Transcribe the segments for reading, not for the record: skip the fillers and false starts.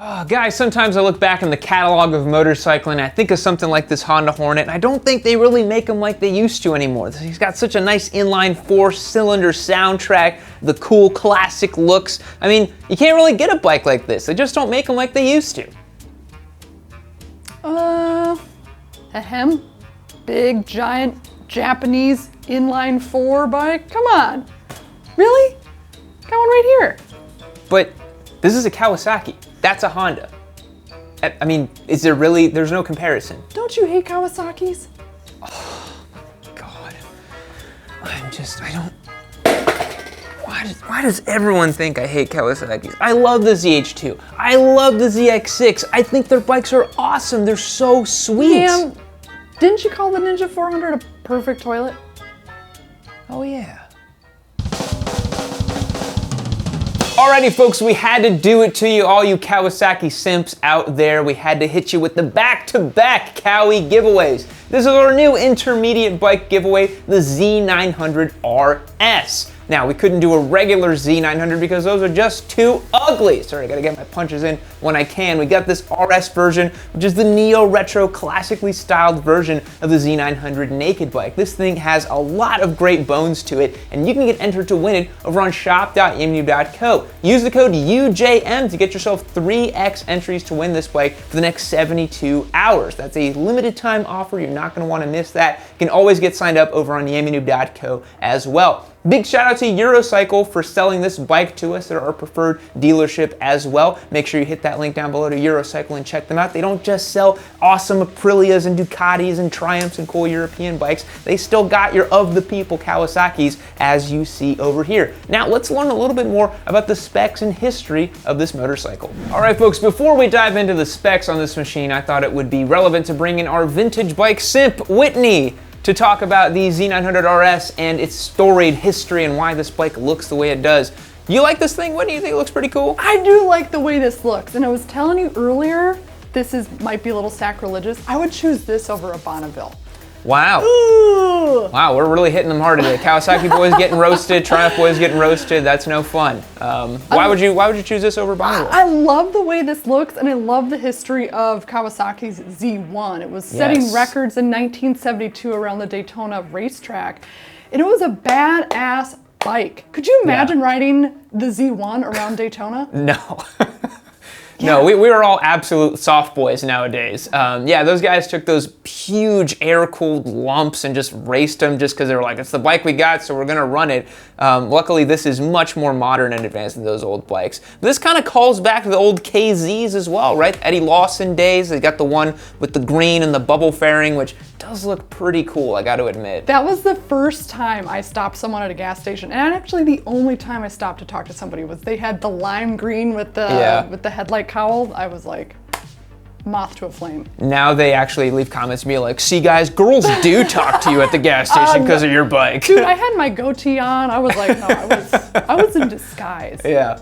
Guys, sometimes I look back in the catalog of motorcycling and I think of something like this Honda Hornet, and I don't think they really make them like they used to anymore. He's got such a nice inline 4-cylinder soundtrack, the cool classic looks. I mean, you can't really get a bike like this. They just don't make them like they used to. Ahem. Big, giant, Japanese inline 4 bike? Come on. Really? Got one right here. But this is a Kawasaki. That's a Honda. I mean, is there really, there's no comparison. Don't you hate Kawasaki's? Oh, God. I don't, why does everyone think I hate Kawasaki's? I love the ZH2. I love the ZX6. I think their bikes are awesome. They're so sweet. Damn, didn't you call the Ninja 400 a perfect toilet? Oh yeah. Alrighty folks, we had to do it to you, all you Kawasaki simps out there. We had to hit you with the back-to-back Kawi giveaways. This is our new intermediate bike giveaway, the Z900 RS. Now, we couldn't do a regular Z900 because those are just too ugly. Sorry, I gotta get my punches in when I can. We got this RS version, which is the neo-retro, classically styled version of the Z900 naked bike. This thing has a lot of great bones to it, and you can get entered to win it over on shop.yamanoob.co. Use the code UJM to get yourself 3x entries to win this bike for the next 72 hours. That's a limited time offer. You're not gonna wanna miss that. You can always get signed up over on yamanoob.co as well. Big shout out to Eurocycle for selling this bike to us. They're our preferred dealership as well. Make sure you hit that link down below to Eurocycle and check them out. They don't just sell awesome Aprilias and Ducatis and Triumphs and cool European bikes. They still got your of the people Kawasaki's, as you see over here. Now let's learn a little bit more about the specs and history of this motorcycle. All right folks, before we dive into the specs on this machine, I thought it would be relevant to bring in our vintage bike simp, Whitney, to talk about the Z900 RS and its storied history and why this bike looks the way it does. You like this thing? What do you think? It looks pretty cool? I do like the way this looks, and I was telling you earlier, might be a little sacrilegious. I would choose this over a Bonneville. Wow. Ooh. Wow, we're really hitting them hard today. Kawasaki boys getting roasted, Triumph boys getting roasted. That's no fun. Why would you choose this over Bonneville? I love the way this looks, and I love the history of Kawasaki's Z1. It was setting records in 1972 around the Daytona racetrack, and it was a badass bike. Could you imagine riding the Z1 around Daytona? No. No, we were all absolute soft boys nowadays. Yeah, those guys took those huge air-cooled lumps and just raced them just because they were like, it's the bike we got, so we're gonna run it. Luckily, this is much more modern and advanced than those old bikes. This kind of calls back to the old KZs as well, right? Eddie Lawson days. They got the one with the green and the bubble fairing, which does look pretty cool, I got to admit. That was the first time I stopped someone at a gas station, and actually the only time I stopped to talk to somebody was they had the lime green with the headlight cowl. I was like, moth to a flame. Now they actually leave comments and be like, see guys, girls do talk to you at the gas station because of your bike. Dude, I had my goatee on. I was like, no, I was in disguise. Yeah.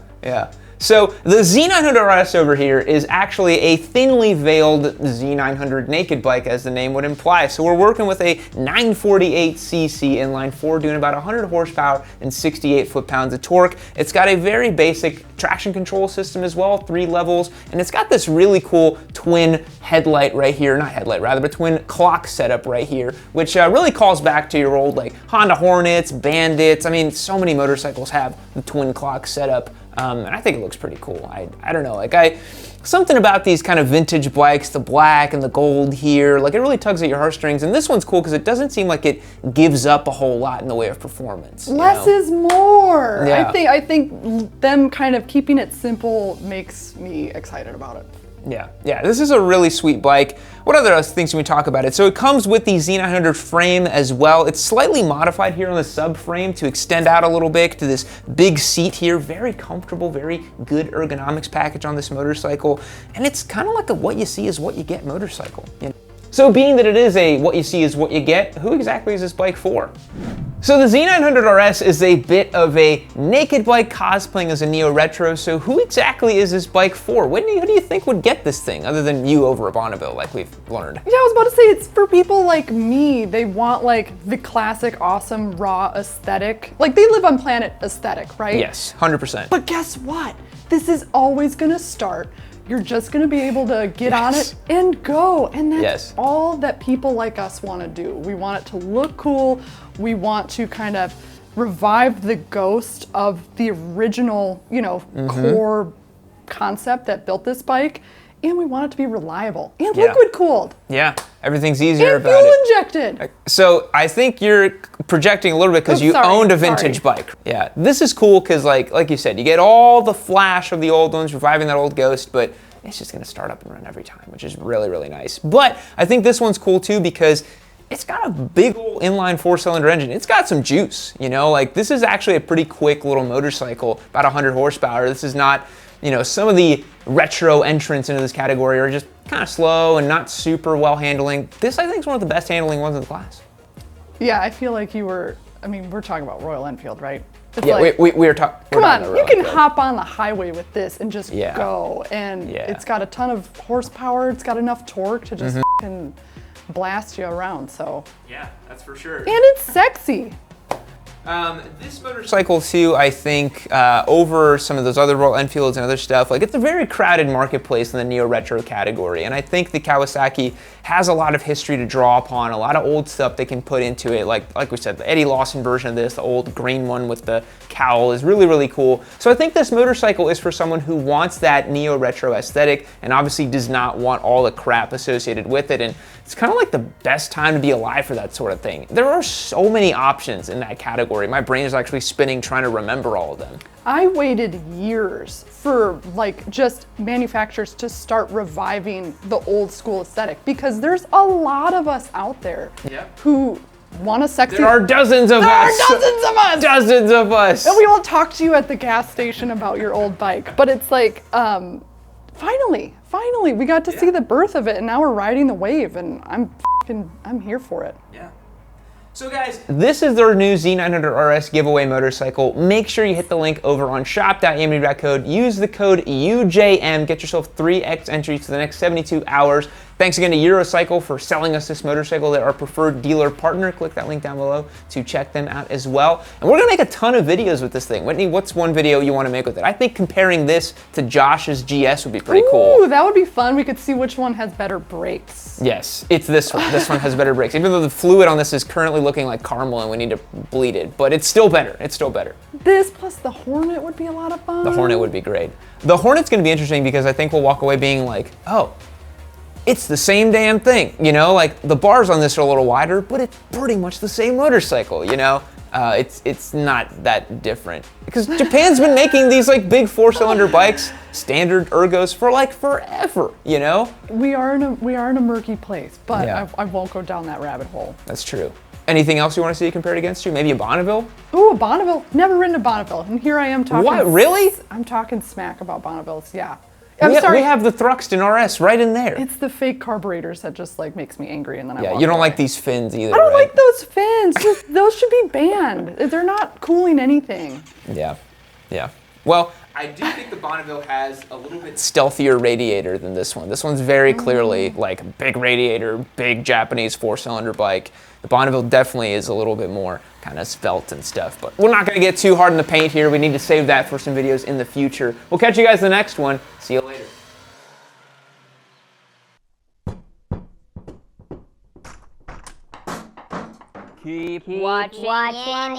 So the Z900 RS over here is actually a thinly veiled Z900 naked bike, as the name would imply. So we're working with a 948cc inline 4 doing about 100 horsepower and 68 foot-pounds of torque. It's got a very basic traction control system as well, 3 levels, and it's got this really cool twin headlight right here, not headlight rather, but twin clock setup right here, which really calls back to your old like Honda Hornets, Bandits. I mean, so many motorcycles have the twin clock setup. And I think it looks pretty cool. I don't know, something about these kind of vintage bikes, the black and the gold here, like it really tugs at your heartstrings. And this one's cool because it doesn't seem like it gives up a whole lot in the way of performance. Less is more. Yeah. I think them kind of keeping it simple makes me excited about it. Yeah, this is a really sweet bike. What other things can we talk about it? So it comes with the Z900 frame as well. It's slightly modified here on the subframe to extend out a little bit to this big seat here. Very comfortable, very good ergonomics package on this motorcycle. And it's kind of like a what you see is what you get motorcycle. You know? So being that it is a what you see is what you get, who exactly is this bike for? So the Z900 RS is a bit of a naked bike cosplaying as a neo-retro, so who exactly is this bike for? Whitney, who do you think would get this thing, other than you over a Bonneville, like we've learned? Yeah, I was about to say, it's for people like me. They want like the classic, awesome, raw aesthetic. Like they live on planet aesthetic, right? Yes, 100%. But guess what? This is always gonna start You're just gonna be able to get on it and go. And that's Yes. all that people like us wanna do. We want it to look cool. We want to kind of revive the ghost of the original, you know, core concept that built this bike. And we want it to be reliable and liquid cooled. Yeah, everything's easier And about fuel it. injected. So I think you're projecting a little bit because you owned a vintage bike. Yeah, this is cool because like you said, you get all the flash of the old ones, reviving that old ghost, but it's just gonna start up and run every time, which is really, really nice. But I think this one's cool too because it's got a big old inline 4-cylinder engine. It's got some juice, you know? Like this is actually a pretty quick little motorcycle, about 100 horsepower. This is not, you know, some of the retro entrants into this category are just kind of slow and not super well handling. This, I think, is one of the best handling ones in the class. Yeah, I feel like you were, I mean, we're talking about Royal Enfield, right? It's Yeah, like, we were talking. come on, you can hop on the highway with this and just Yeah. go. And it's got a ton of horsepower. It's got enough torque to just fucking blast you around, so. Yeah, that's for sure. And it's sexy. This motorcycle too, I think, over some of those other Royal Enfields and other stuff, like it's a very crowded marketplace in the neo-retro category, and I think the Kawasaki has a lot of history to draw upon, a lot of old stuff they can put into it, like we said, the Eddie Lawson version of this, the old green one with the cowl is really, really cool. So I think this motorcycle is for someone who wants that neo-retro aesthetic and obviously does not want all the crap associated with it, and it's kind of like the best time to be alive for that sort of thing. There are so many options in that category. My brain is actually spinning trying to remember all of them. I waited years for like just manufacturers to start reviving the old school aesthetic because there's a lot of us out there who want a sexy. There are dozens of us. There are dozens of us. Dozens of us. And we will talk to you at the gas station about your old bike, but it's like, finally, we got to see the birth of it, and now we're riding the wave, and I'm here for it. Yeah. So guys, this is their new Z900 RS giveaway motorcycle. Make sure you hit the link over on shop.yamadoo.code. Use the code UJM. Get yourself 3x entries for the next 72 hours. Thanks again to Eurocycle for selling us this motorcycle. They're our preferred dealer partner. Click that link down below to check them out as well. And we're gonna make a ton of videos with this thing. Whitney, what's one video you wanna make with it? I think comparing this to Josh's GS would be pretty cool. Ooh, that would be fun. We could see which one has better brakes. Yes, it's this one. This one has better brakes. Even though the fluid on this is currently looking like caramel and we need to bleed it, but it's still better. It's still better. This plus the Hornet would be a lot of fun. The Hornet would be great. The Hornet's gonna be interesting because I think we'll walk away being like, oh, it's the same damn thing, you know? Like the bars on this are a little wider, but it's pretty much the same motorcycle, you know? It's not that different because Japan's been making these like big 4-cylinder bikes, standard ergos for like forever, you know? We are in a murky place, but I won't go down that rabbit hole. That's true. Anything else you want to see compared against you? Maybe a Bonneville? Ooh, a Bonneville. Never ridden a Bonneville, and here I am talking. What? Really? I'm talking smack about Bonnevilles. Yeah. I'm sorry. We have the Thruxton RS right in there. It's the fake carburetors that just like makes me angry, and then I walk you don't away. like these fins either, I don't right? like those fins. Those should be banned. They're not cooling anything. Yeah. Well, I do think the Bonneville has a little bit stealthier radiator than this one. This one's very clearly like big radiator, big Japanese 4-cylinder bike. The Bonneville definitely is a little bit more kind of svelte and stuff, but we're not gonna get too hard in the paint here. We need to save that for some videos in the future. We'll catch you guys in the next one. See you later. Keep watching in